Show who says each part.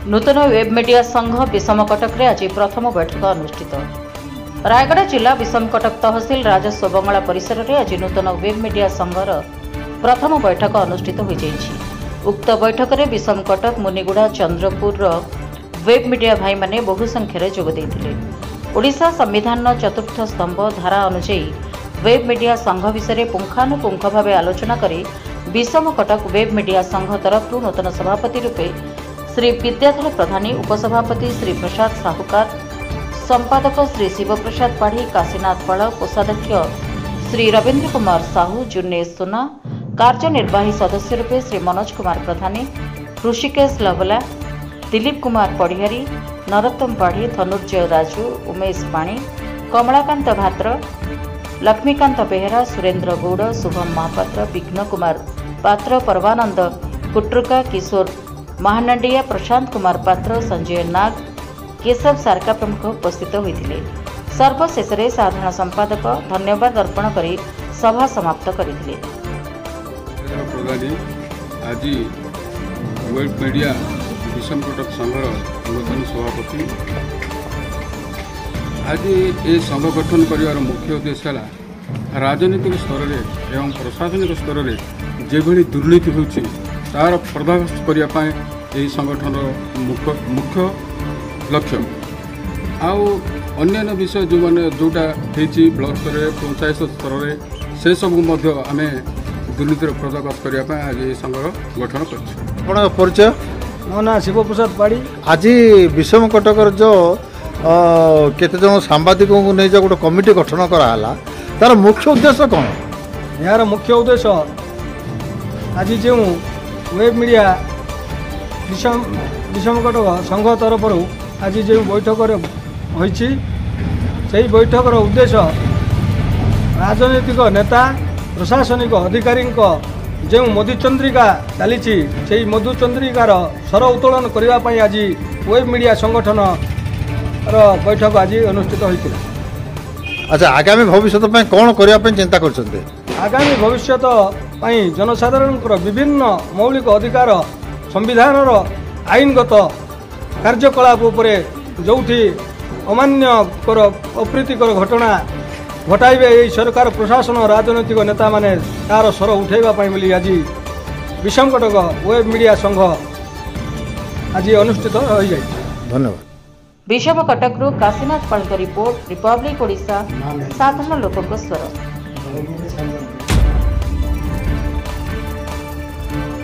Speaker 1: नूतन web media संघ विषम कटक रे आज प्रथम बैठक अनुष्ठित। रायगढ़ जिला विषम कटक तहसिल राजस्व बंगला परिसर में आज नूतन वेब मीडिया संघर प्रथम बैठक अनुष्ठित हो जाइछि। उक्त बैठक में विषम कटक मुनिगुड़ा चंद्रपुर वेब मीडिया भाई माने बहु संख्यार जोग देइथिले। ओडिशा संविधान चतुर्थ स्तंभ धारा अनुसायी वेब मीडिया संघ विषय पुंखानुपुंख भाव आलोचना करी विषम कटक वेब मीडिया संघ तरफ नूतन सभापति रूपे श्री विद्याधर प्रधानी, उपसभापति श्री प्रसाद साहुकार, संपादक श्री शिवप्रसाद पाढ़ी, काशीनाथ पाल, कोषाध्यक्ष श्री रवीन्द्र कुमार साहू, जुन्नेश सोना, कार्यनिर्वाही सदस्य रूपे श्री मनोज कुमार प्रधानी, ऋषिकेश लवला, दिलीप कुमार पढ़ियारी, नरोत्तम पाढ़ी, धनुर्जय राजू, उमेश पाणी, कमलाकांत भात्र, लक्ष्मीकांत बेहरा, सुरेन्द्र गौड़, शुभम महापात्र, विघ्न कुमार पात्र, परवानंद कुट्रुका, किशोर महानंडिया, प्रशांत कुमार पात्र, संजय नाग, केशव सारका प्रमुख उपस्थित होते। सर्वशेष साधारण संपादक धन्यवाद अर्पण करी सभा समाप्त करथिले।
Speaker 2: आज वेब मीडिया विषम कटक संघर नूतन सभापति आज ये संघ गठन कर मुख्य उद्देश्य है राजनीतिक स्तर में एवं प्रशासनिक स्तर में जो दुर्नीति होती तार पर्दाफाश करने संगठन मुख्य लक्ष्य आउ अन्य विषय जो मैंने जोटा ब्लॉक स्तर पंचायत स्तर में से सबू आम दुर्नीति पर्दाफाश करने आज ये संघ गठन कर
Speaker 3: परिचय
Speaker 4: मो ना शिवप्रसाद पाड़ी।
Speaker 3: आज विषम कटकर जो केते जन सांबादिकों को नहीं जो गोटे कमिटी गठन कराला तार मुख्य उद्देश्य कौन?
Speaker 4: यार मुख्य उद्देश्य आज जो वेब मीडिया विषम कटक संघ तरफ आज जो बैठक होइछि से बैठकर उद्देश्य राजनीतिक नेता प्रशासनिक अधिकारी जो मधुचंद्रिका चली से मधुचंद्रिकार स्वर उत्तोलन करने आज वेब मीडिया संगठन बैठक आज अनुष्ठित होता।
Speaker 3: अच्छा, आगामी भविष्य कौन करने चिंता कर?
Speaker 4: आगामी भविष्य जनसाधारण विभिन्न मौलिक अधिकार संविधान आईनगत कार्यकलाप जो अमान्यकर अप्रीतिकर घटना घटाइबे यही सरकार प्रशासन राजनैतिक नेता माने तार स्वर उठाइबा बोली आज विषम कटक वेब मीडिया संघ आज अनुष्ठित हो जाए।
Speaker 3: धन्यवाद।
Speaker 1: विषम कटक काशीनाथ पाल रिपोर्ट, रिपब्लिक ओडिशा, साधारण लोक स्वर।